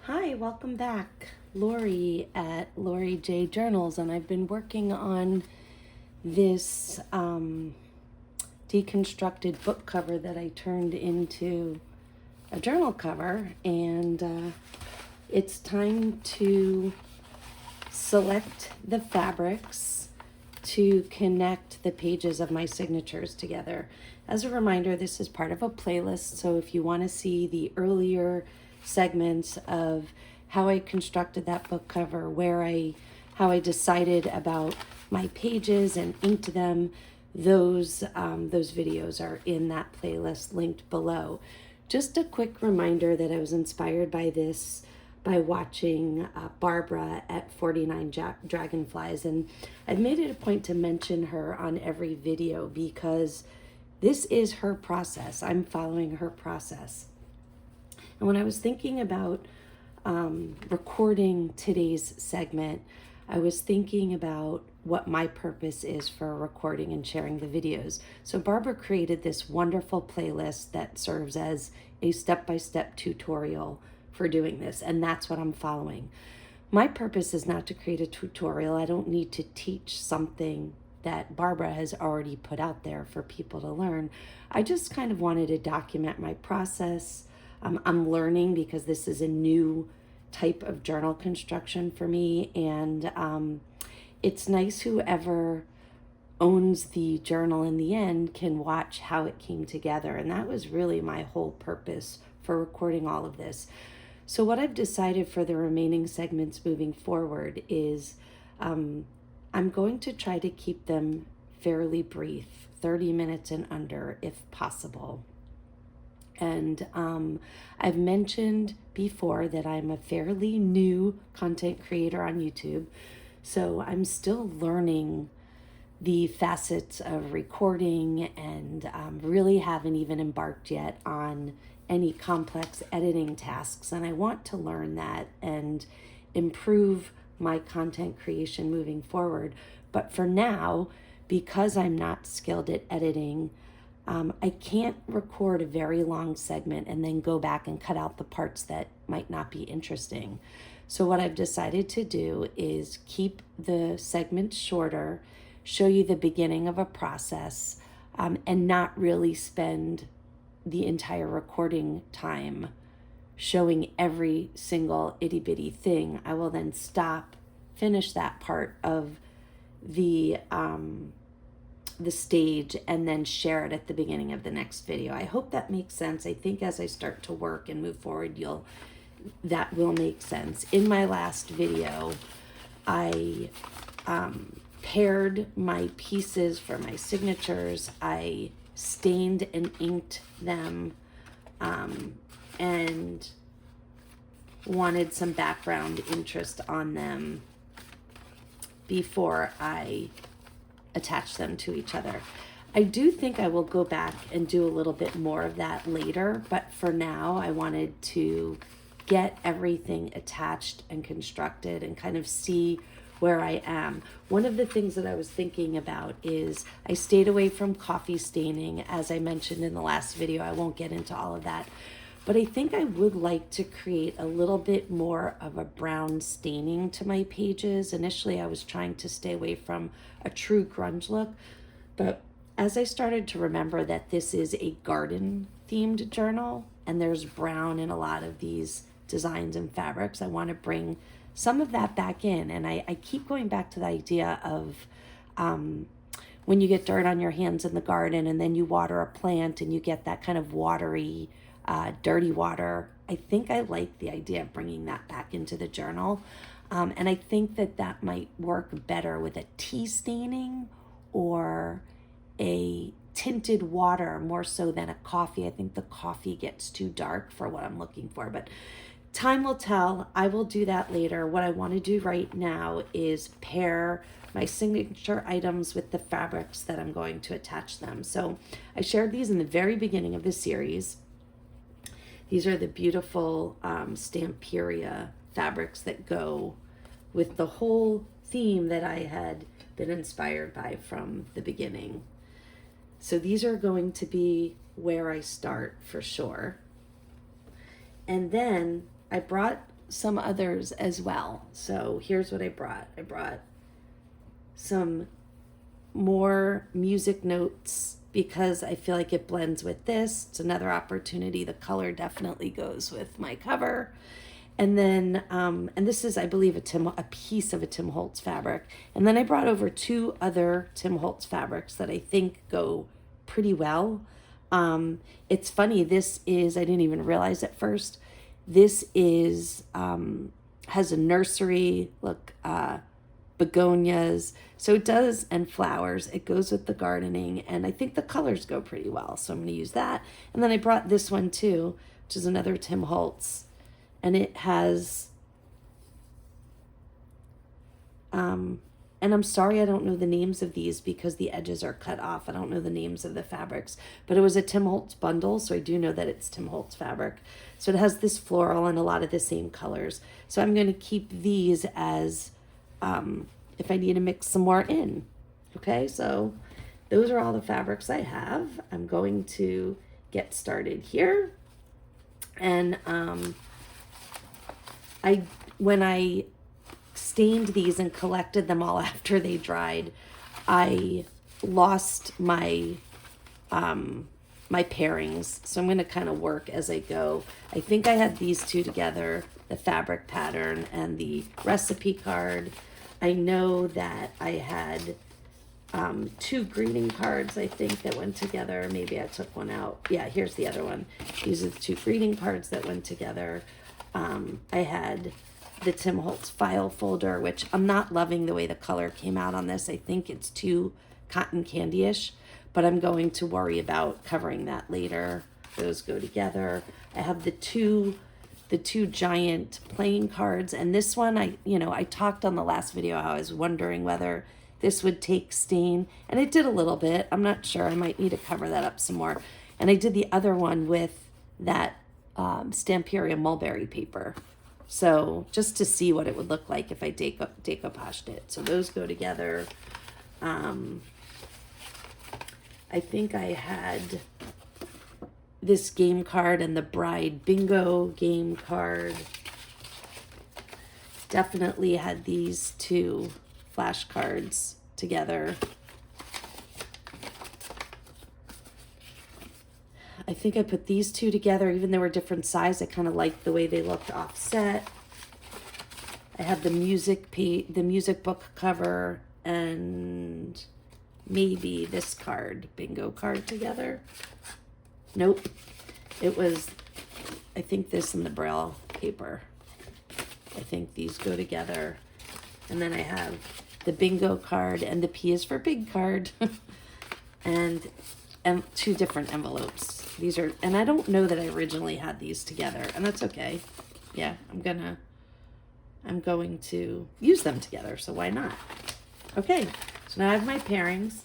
Hi, welcome back. Lori at Lori J Journals, and I've been working on this deconstructed book cover that I turned into a journal cover, and it's time to select the fabrics to connect the pages of my signatures together. As a reminder, this is part of a playlist, so if you want to see the earlier segments of how I constructed that book cover, how I decided about my pages and inked them, those videos are in that playlist linked below. Just a quick reminder that I was inspired by this by watching Barbara at 49 Dragonflies, and I've made it a point to mention her on every video because this is her process. I'm following her process. And when I was thinking about recording today's segment, I was thinking about what my purpose is for recording and sharing the videos. So Barbara created this wonderful playlist that serves as a step-by-step tutorial for doing this, and that's what I'm following. My purpose is not to create a tutorial. I don't need to teach something that Barbara has already put out there for people to learn. I just kind of wanted to document my process. I'm learning because this is a new type of journal construction for me, and it's nice whoever owns the journal in the end can watch how it came together, and that was really my whole purpose for recording all of this. So what I've decided for the remaining segments moving forward is I'm going to try to keep them fairly brief, 30 minutes and under if possible. And I've mentioned before that I'm a fairly new content creator on YouTube, so I'm still learning the facets of recording and really haven't even embarked yet on any complex editing tasks. And I want to learn that and improve my content creation moving forward. But for now, because I'm not skilled at editing, I can't record a very long segment and then go back and cut out the parts that might not be interesting. So what I've decided to do is keep the segments shorter, show you the beginning of a process, and not really spend the entire recording time showing every single itty bitty thing. I will then stop, finish that part of the stage, and then share it at the beginning of the next video. I hope that makes sense. I think as I start to work and move forward, that will make sense. In my last video, I paired my pieces for my signatures. I stained and inked them and wanted some background interest on them before I attach them to each other. I do think I will go back and do a little bit more of that later, but for now I wanted to get everything attached and constructed and kind of see where I am. One of the things that I was thinking about is I stayed away from coffee staining, as I mentioned in the last video. I won't get into all of that, but I think I would like to create a little bit more of a brown staining to my pages. Initially, I was trying to stay away from a true grunge look, but as I started to remember that this is a garden themed journal and there's brown in a lot of these designs and fabrics, I want to bring some of that back in. And I keep going back to the idea of when you get dirt on your hands in the garden and then you water a plant and you get that kind of watery, dirty water. I think I like the idea of bringing that back into the journal. And I think that might work better with a tea staining or a tinted water more so than a coffee. I think the coffee gets too dark for what I'm looking for, but time will tell. I will do that later. What I want to do right now is pair my signature items with the fabrics that I'm going to attach them. So I shared these in the very beginning of the series. These are the beautiful Stamperia fabrics that go with the whole theme that I had been inspired by from the beginning. So these are going to be where I start for sure. And then I brought some others as well. So here's what I brought. I brought some more music notes because I feel like it blends with this. It's another opportunity. The color definitely goes with my cover. And then, and this is, I believe, a piece of a Tim Holtz fabric. And then I brought over 2 other Tim Holtz fabrics that I think go pretty well. It's funny, this is, I didn't even realize at first, this is, has a nursery, look, begonias. So it does, and flowers. It goes with the gardening, and I think the colors go pretty well. So I'm going to use that. And then I brought this one too, which is another Tim Holtz. And it has, and I'm sorry I don't know the names of these because the edges are cut off. I don't know the names of the fabrics, but it was a Tim Holtz bundle, so I do know that it's Tim Holtz fabric. So it has this floral and a lot of the same colors. So I'm going to keep these as, if I need to mix some more in. Okay, so those are all the fabrics I have. I'm going to get started here. And, when I stained these and collected them all after they dried, I lost my my pairings. So I'm going to kind of work as I go. I think I had these 2 together, the fabric pattern and the recipe card. I know that I had 2 greeting cards, I think, that went together. Maybe I took one out. Yeah, here's the other one. These are the 2 greeting cards that went together. I had the Tim Holtz file folder, which I'm not loving the way the color came out on this. I think it's too cotton candy-ish, but I'm going to worry about covering that later. Those go together. I have the two giant playing cards, and this one, I talked on the last video how I was wondering whether this would take stain, and it did a little bit. I'm not sure. I might need to cover that up some more. And I did the other one with that Stamperia mulberry paper. So just to see what it would look like if I decoupaged it. So those go together. I think I had this game card and the Bride Bingo game card. Definitely had these 2 flashcards together. I think I put these 2 together, even though they were different size. I kind of liked the way they looked offset. I have the music book cover and maybe this card, bingo card, together. Nope. It was, I think, this and the Braille paper. I think these go together. And then I have the bingo card, and the P is for big card. and 2 different envelopes. These are, and I don't know that I originally had these together, and that's okay. Yeah, I'm going to use them together, so why not? Okay, so now I have my pairings.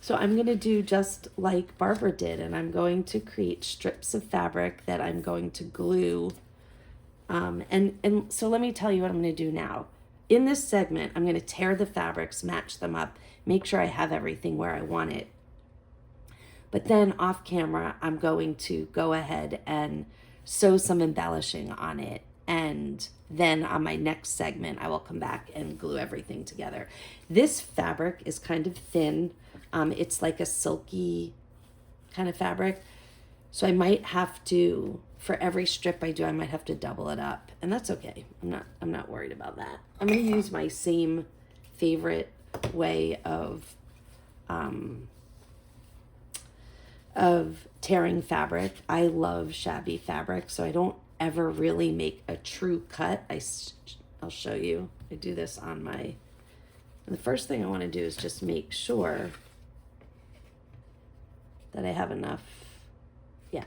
So I'm going to do just like Barbara did, and I'm going to create strips of fabric that I'm going to glue. And so let me tell you what I'm going to do now. In this segment, I'm going to tear the fabrics, match them up, make sure I have everything where I want it. But then off camera, I'm going to go ahead and sew some embellishing on it. And then on my next segment, I will come back and glue everything together. This fabric is kind of thin. It's like a silky kind of fabric. So I might have to, for every strip I do, I might have to double it up. And that's okay. I'm not worried about that. I'm going to use my same favorite way of tearing fabric. I love shabby fabric, so I don't ever really make a true cut. I'll show you. I do this on my, the first thing I want to do is just make sure that I have enough. Yeah.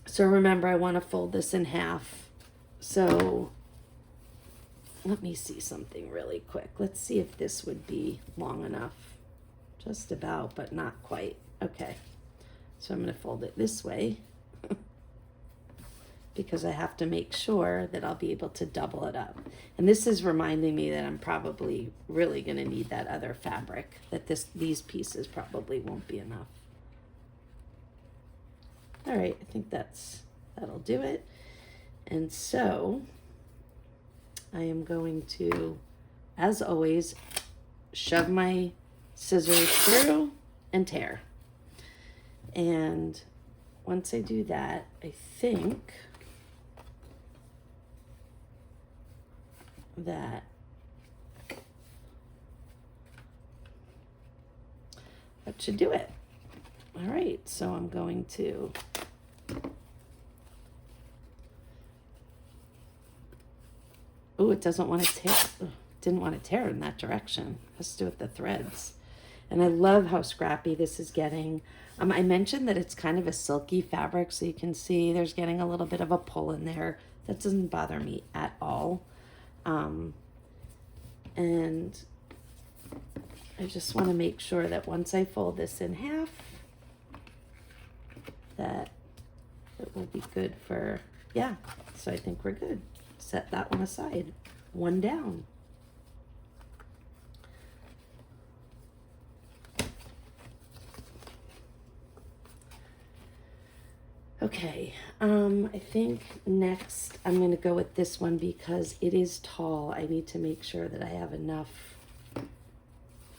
So remember, I want to fold this in half. So let me see something really quick. Let's see if this would be long enough. Just about, but not quite. Okay. So I'm going to fold it this way because I have to make sure that I'll be able to double it up. And this is reminding me that I'm probably really going to need that other fabric, that these pieces probably won't be enough. All right, I think that's That'll do it. And so I am going to, as always, shove my scissors through and tear. And once I do that, I think that should do it. All right, so I'm going to it doesn't want to tear. Didn't want to tear in that direction. Let's do it with the threads. And I love how scrappy this is getting. I mentioned that it's kind of a silky fabric, so you can see there's getting a little bit of a pull in there. That doesn't bother me at all. And I just want to make sure that once I fold this in half, that it will be good for, yeah, so I think we're good. Set that one aside, one down. Okay, I think next I'm going to go with this one because it is tall. I need to make sure that I have enough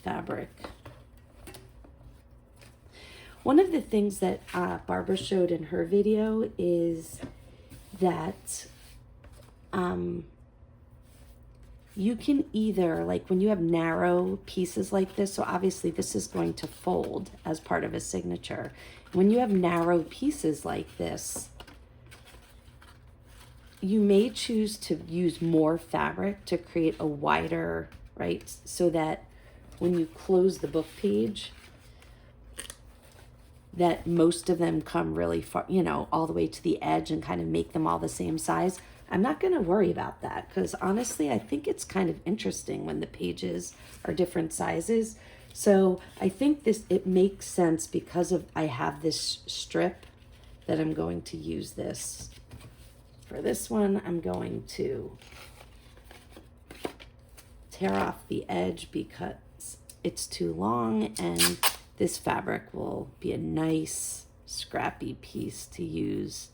fabric. One of the things that Barbara showed in her video is that you can either, like when you have narrow pieces like this, so obviously this is going to fold as part of a signature. When you have narrow pieces like this, you may choose to use more fabric to create a wider, right? So that when you close the book page, that most of them come really far, you know, all the way to the edge and kind of make them all the same size. I'm not going to worry about that because honestly, I think it's kind of interesting when the pages are different sizes. So I think it makes sense because I have this strip that I'm going to use this. For this one, I'm going to tear off the edge because it's too long, and this fabric will be a nice scrappy piece to use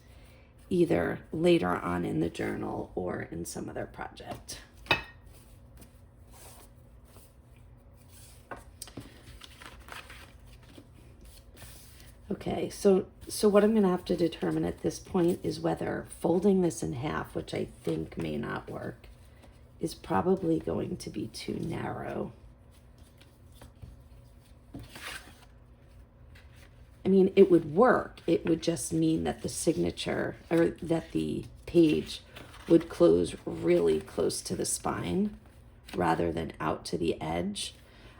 either later on in the journal or in some other project. Okay, so what I'm gonna have to determine at this point is whether folding this in half, which I think may not work, is probably going to be too narrow. I mean, it would work. It would just mean that the signature, or that the page would close really close to the spine rather than out to the edge.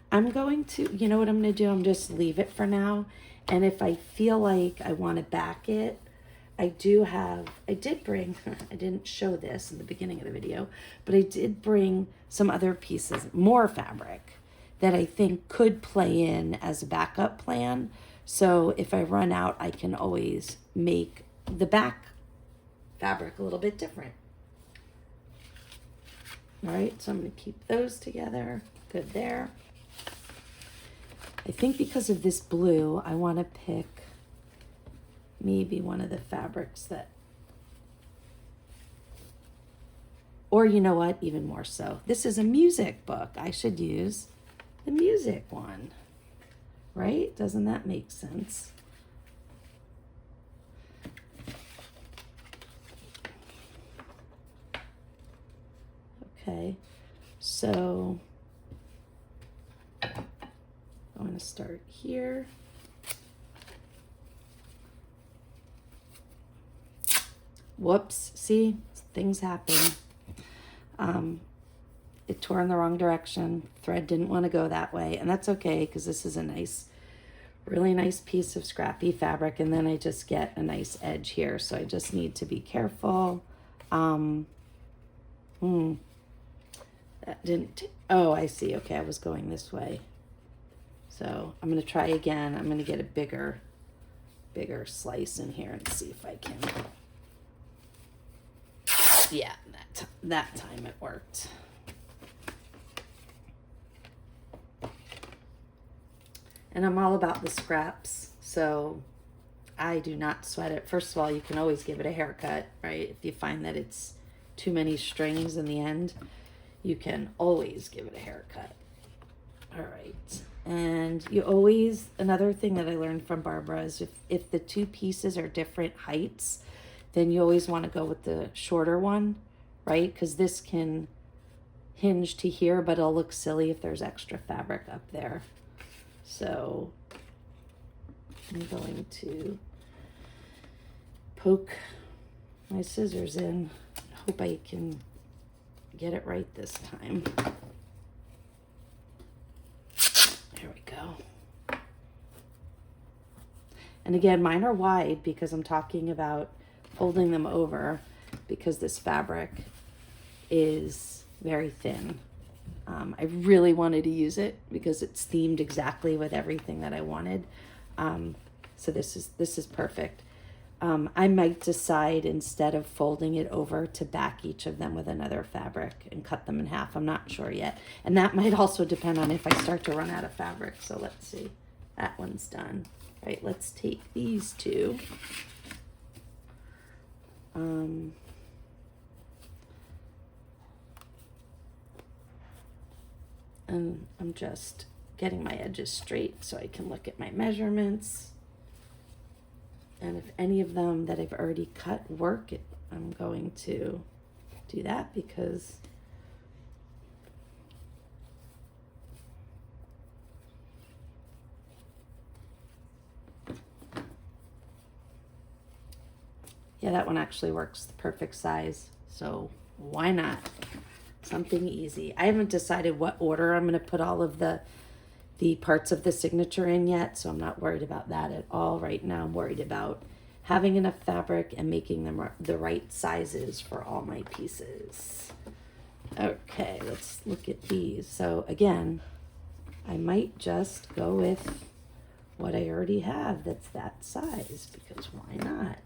I'm going to, you know what I'm going to do? I'm just leave it for now. And if I feel like I want to back it, I did bring, I didn't show this in the beginning of the video, but I did bring some other pieces, more fabric that I think could play in as a backup plan. So if I run out, I can always make the back fabric a little bit different. All right, so I'm going to keep those together. Good there. I think because of this blue, I want to pick maybe one of the fabrics that, or you know what, even more so. This is a music book. I should use the music one, right? Doesn't that make sense? Okay, so I'm going to start here. Whoops, see, things happen. It tore in the wrong direction. Thread didn't want to go that way, and that's okay because this is a nice, really nice piece of scrappy fabric, and then I just get a nice edge here, so I just need to be careful. That didn't, oh, I see. Okay, I was going this way. So I'm going to try again. I'm going to get a bigger slice in here and see if I can. Yeah, that time it worked. And I'm all about the scraps, so I do not sweat it. First of all, you can always give it a haircut, right? If you find that it's too many strings in the end, you can always give it a haircut. All right. And you always, another thing that I learned from Barbara is if the two pieces are different heights, then you always want to go with the shorter one, right? Because this can hinge to here, but it'll look silly if there's extra fabric up there. So I'm going to poke my scissors in. Hope I can get it right this time. There we go. And again, mine are wide because I'm talking about folding them over because this fabric is very thin. I really wanted to use it because it's themed exactly with everything that I wanted. So this is perfect. I might decide instead of folding it over to back each of them with another fabric and cut them in half. I'm not sure yet. And that might also depend on if I start to run out of fabric. So let's see. That one's done. Right, let's take these two. And I'm just getting my edges straight so I can look at my measurements. And if any of them that I've already cut work, I'm going to do that because yeah, that one actually works the perfect size. So why not? Something easy. I haven't decided what order I'm going to put all of the parts of the signature in yet, so I'm not worried about that at all right now. I'm worried about having enough fabric and making them the right sizes for all my pieces. Okay, let's look at these. So again, I might just go with what I already have that's that size because why not?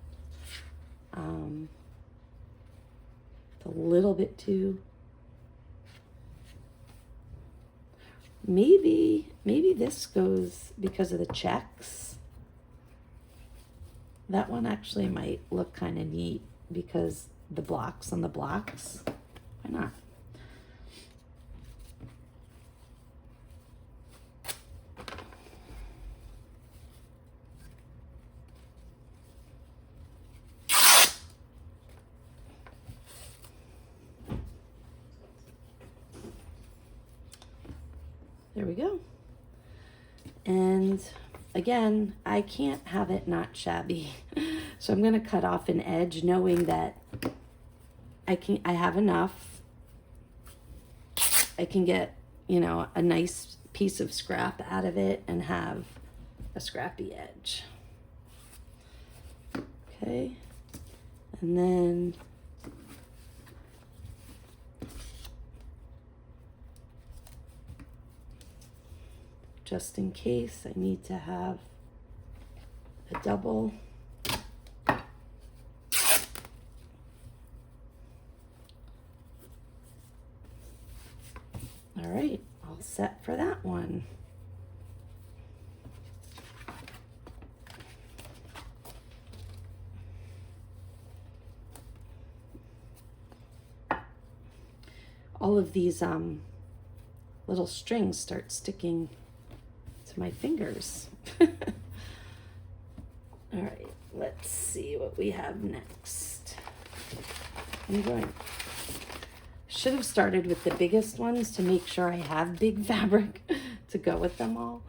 It's a little bit too. Maybe this goes because of the checks. That one actually might look kind of neat because the blocks on the blocks. Why not? There we go. And again, I can't have it not shabby. So I'm going to cut off an edge knowing that I have enough. I can get, a nice piece of scrap out of it and have a scrappy edge. Okay. And then just in case I need to have a double. All right, all set for that one. All of these little strings start sticking to my fingers. All right, let's see what we have next. Should have started with the biggest ones to make sure I have big fabric to go with them all.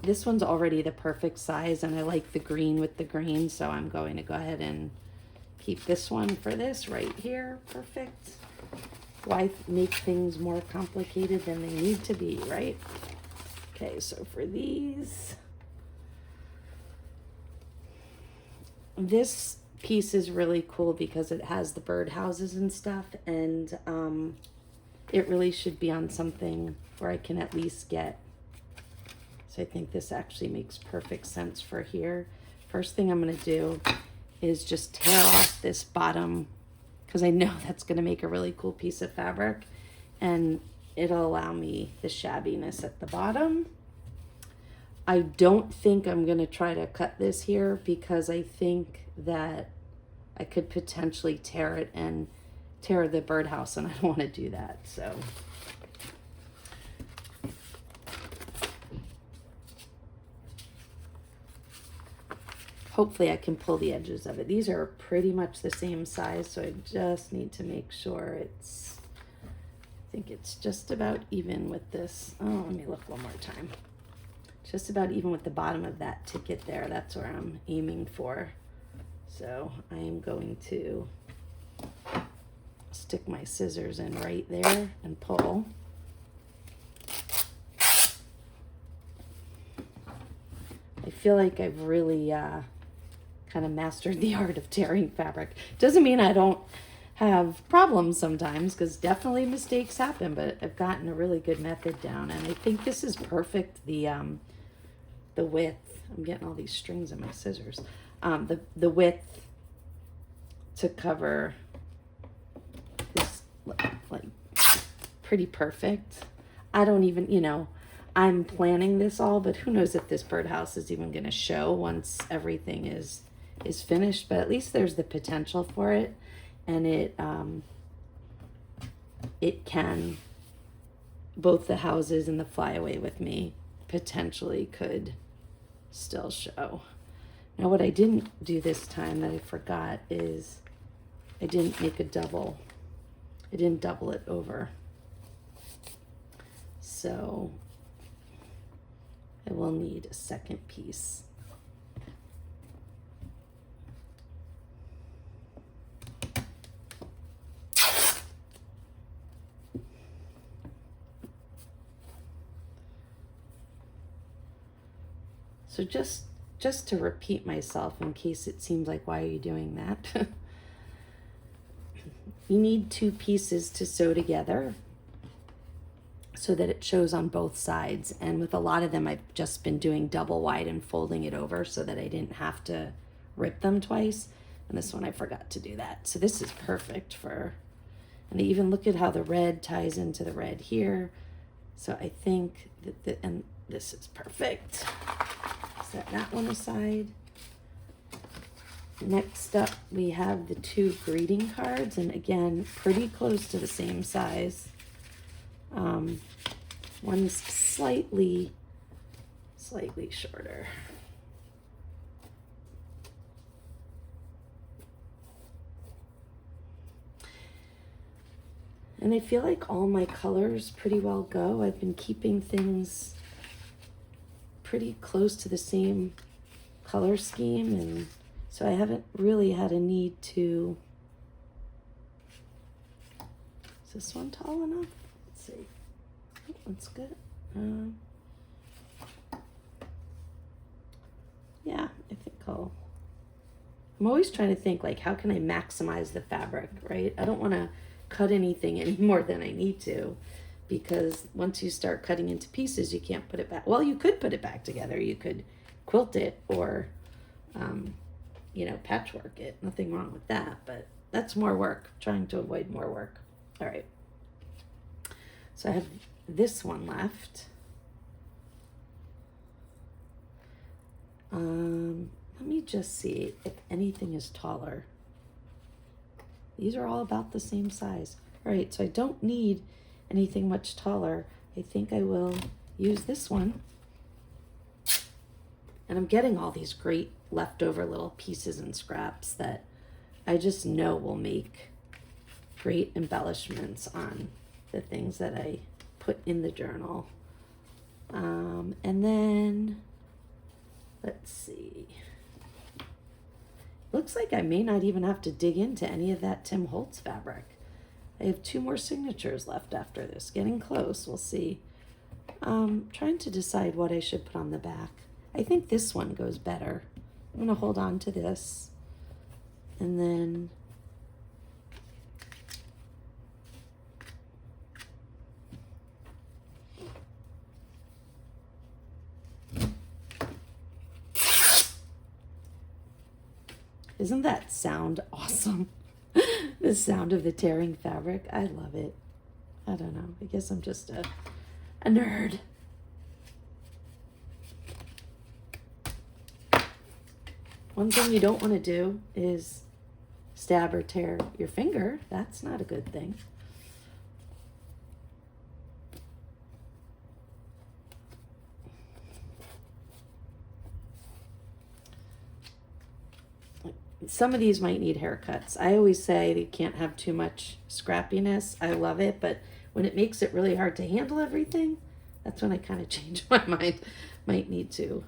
This one's already the perfect size and I like the green with the green, so I'm going to go ahead and keep this one for this right here. Perfect. Why make things more complicated than they need to be, right? Okay, so for these, this piece is really cool because it has the birdhouses and stuff, and it really should be on something where I can at least get, so I think this actually makes perfect sense for here. First thing I'm going to do is just tear off this bottom because I know that's going to make a really cool piece of fabric, and it'll allow me the shabbiness at the bottom. I don't think I'm going to try to cut this here because I think that I could potentially tear it and tear the birdhouse, and I don't want to do that. So hopefully I can pull the edges of it. These are pretty much the same size, so I just need to make sure it's, I think it's just about even with this. Oh, let me look one more time. Just about even with the bottom of that ticket there. That's where I'm aiming for. So I am going to stick my scissors in right there and pull. I feel like I've really kind of mastered the art of tearing fabric. Doesn't mean I don't have problems sometimes, because definitely mistakes happen, but I've gotten a really good method down, and I think this is perfect. The width, I'm getting all these strings in my scissors. The width to cover is like pretty perfect. I don't even, you know, I'm planning this all, but who knows if this birdhouse is even going to show once everything is finished. But at least there's the potential for it, and it can, both the houses and the flyaway with me potentially could still show. Now what I didn't do this time that I forgot is I didn't make a double. I didn't double it over. So I will need a second piece. So just to repeat myself in case it seems like, why are you doing that? You need two pieces to sew together so that it shows on both sides. And with a lot of them, I've just been doing double wide and folding it over so that I didn't have to rip them twice. And this one I forgot to do that. So this is perfect for, and even look at how the red ties into the red here. So I think that, and this is perfect. Set that one aside. Next up, we have the two greeting cards, and again, pretty close to the same size. One's slightly shorter. And I feel like all my colors pretty well go. I've been keeping things pretty close to the same color scheme, and so I haven't really had a need to. Is this one tall enough? Let's see. Oh, that's good. Yeah, I think I'm always trying to think, like, how can I maximize the fabric, right? I don't want to cut anything any more than I need to, because once you start cutting into pieces, you can't put it back. Well, you could put it back together. You could quilt it or, you know, patchwork it. Nothing wrong with that, but that's more work. I'm trying to avoid more work. All right. So I have this one left. Let me just see if anything is taller. These are all about the same size. All right, so I don't need anything much taller. I think I will use this one. And I'm getting all these great leftover little pieces and scraps that I just know will make great embellishments on the things that I put in the journal. And then, let's see. Looks like I may not even have to dig into any of that Tim Holtz fabric. I have 2 more signatures left after this. Getting close, we'll see. Trying to decide what I should put on the back. I think this one goes better. I'm gonna hold on to this. And then isn't that sound awesome? The sound of the tearing fabric. I love it. I don't know. I guess I'm just a nerd. One thing you don't want to do is stab or tear your finger. That's not a good thing. Some of these might need haircuts. I always say you can't have too much scrappiness. I love it, but when it makes it really hard to handle everything, that's when I kind of change my mind. Might need to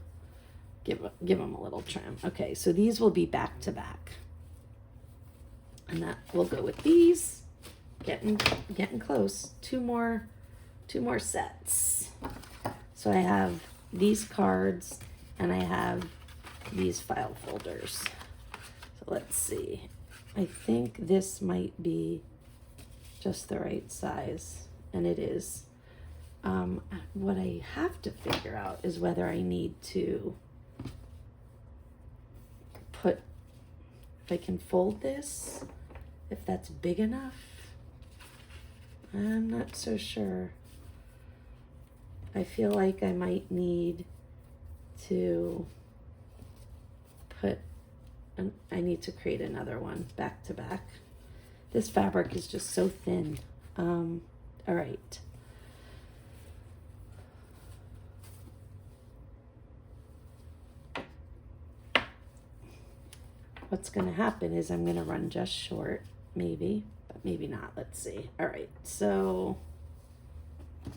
give them a little trim. Okay, so these will be back to back. And that will go with these. Getting close. Two more sets. So I have these cards and I have these file folders. So let's see. I think this might be just the right size, and it is. What I have to figure out is whether I need to put, if I can fold this, if that's big enough. I'm not so sure. I feel like I might need to put, I need to create another one back to back. This fabric is just so thin. All right. What's going to happen is I'm going to run just short, maybe, but maybe not. Let's see. All right, so I'm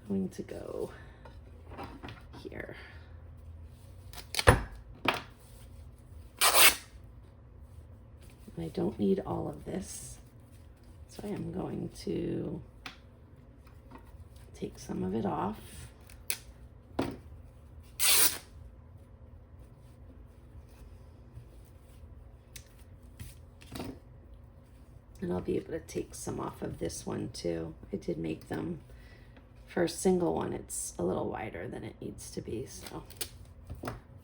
going to go here. I don't need all of this, so I am going to take some of it off. And I'll be able to take some off of this one too. I did make them, for a single one, it's a little wider than it needs to be, so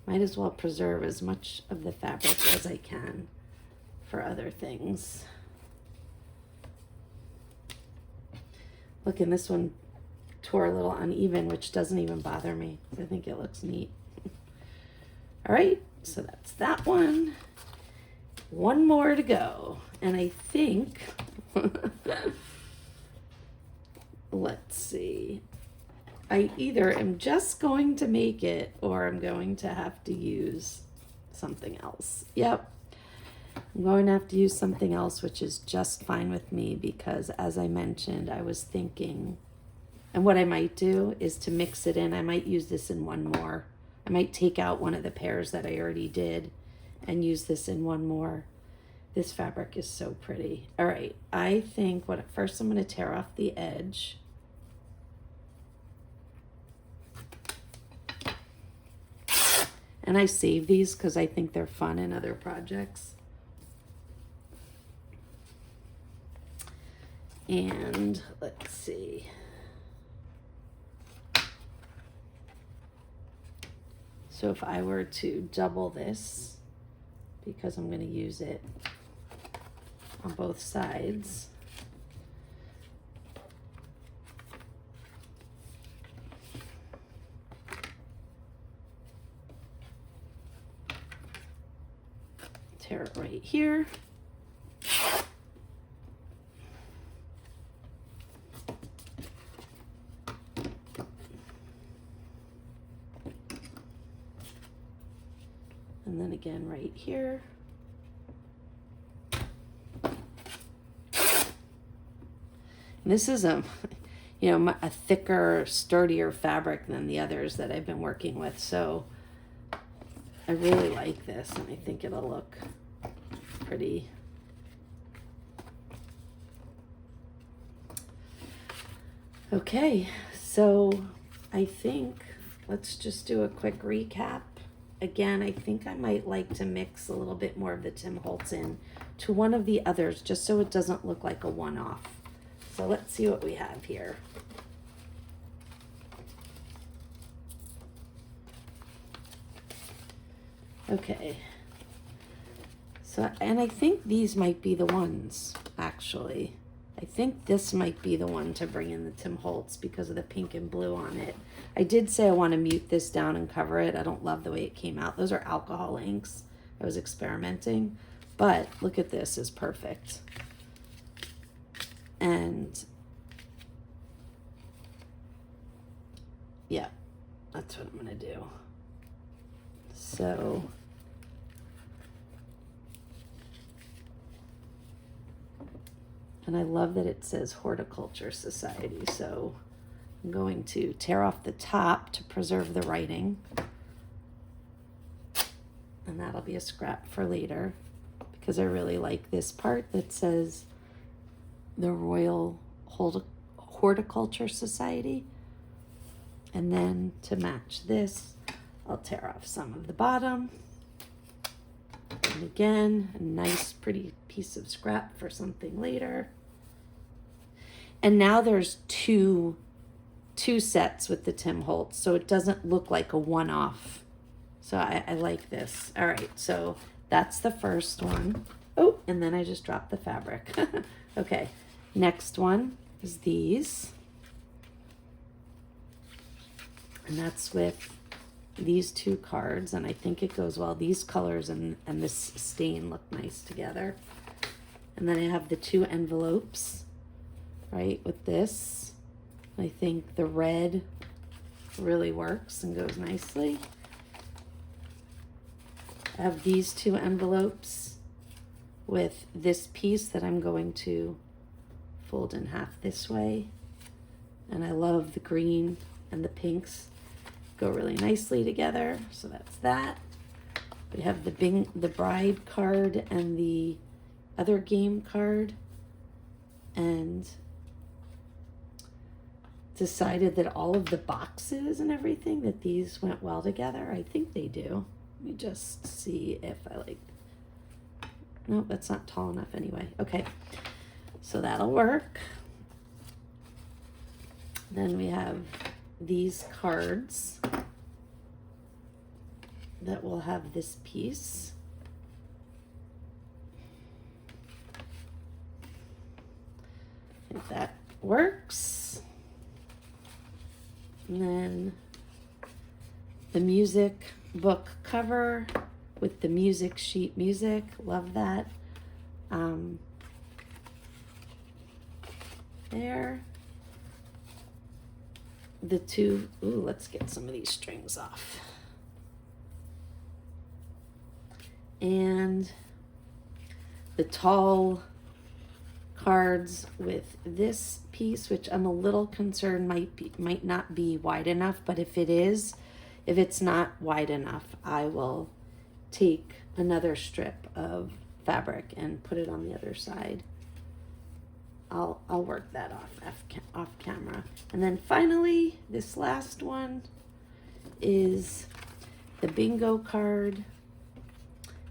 might as well preserve as much of the fabric as I can for other things. Look, and this one tore a little uneven, which doesn't even bother me. I think it looks neat. All right, so that's that one. One more to go. And I think, let's see, I either am just going to make it or I'm going to have to use something else. Yep, I'm going to have to use something else, which is just fine with me because, as I mentioned, I was thinking, and what I might do is to mix it in. I might use this in one more. I might take out one of the pairs that I already did and use this in one more. This fabric is so pretty. All right, I think first I'm going to tear off the edge. And I save these because I think they're fun in other projects. And let's see. So if I were to double this, because I'm going to use it on both sides, tear it right here. And then again right here. And this is a thicker, sturdier fabric than the others that I've been working with. So I really like this, and I think it'll look pretty. Okay, so I think let's just do a quick recap. Again, I think I might like to mix a little bit more of the Tim Holtz in to one of the others, just so it doesn't look like a one-off. So let's see what we have here. Okay. So, and I think these might be the ones, actually. I think this might be the one to bring in the Tim Holtz because of the pink and blue on it. I did say I want to mute this down and cover it. I don't love the way it came out. Those are alcohol inks. I was experimenting, but look at this, is perfect. And yeah, that's what I'm gonna do. So and I love that it says Horticulture Society. So I'm going to tear off the top to preserve the writing. And that'll be a scrap for later because I really like this part that says the Royal Horticulture Society. And then to match this, I'll tear off some of the bottom. And again, a nice pretty piece of scrap for something later. And now there's two sets with the Tim Holtz, so it doesn't look like a one-off. So I like this. All right, so that's the first one. Oh, and then I just dropped the fabric. Okay, next one is these. And that's with these two cards, and I think it goes well. These colors and this stain look nice together. And then I have the two envelopes, right, with this. I think the red really works and goes nicely. I have these two envelopes with this piece that I'm going to fold in half this way. And I love the green and the pinks go really nicely together. So that's that. We have the bride card and the other game card, and decided that all of the boxes and everything, that these went well together. I think they do. Let me just see if I like, nope, that's not tall enough anyway. Okay, so that'll work. Then we have these cards that will have this piece. I think that works. And then the music book cover with the music sheet music. Love that. There. The two, ooh, let's get some of these strings off. And the tall cards with this piece, which I'm a little concerned might not be wide enough, but if it's not wide enough, I will take another strip of fabric and put it on the other side. I'll work that off camera. And then finally, this last one is the bingo card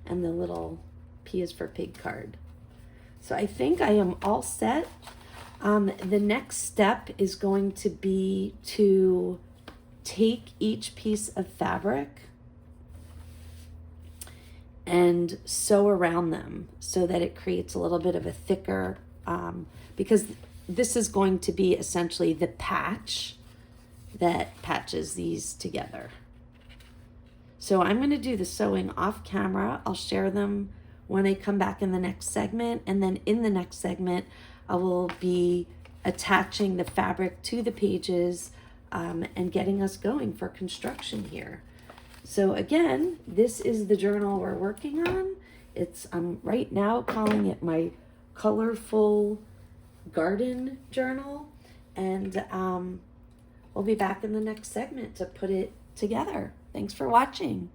and the little P is for pig card. So I think I am all set. The next step is going to be to take each piece of fabric and sew around them so that it creates a little bit of a thicker, because this is going to be essentially the patch that patches these together. So I'm going to do the sewing off camera. I'll share them when I come back in the next segment. And then in the next segment, I will be attaching the fabric to the pages and getting us going for construction here. So again, this is the journal we're working on. I'm right now calling it my colorful garden journal. And we'll be back in the next segment to put it together. Thanks for watching.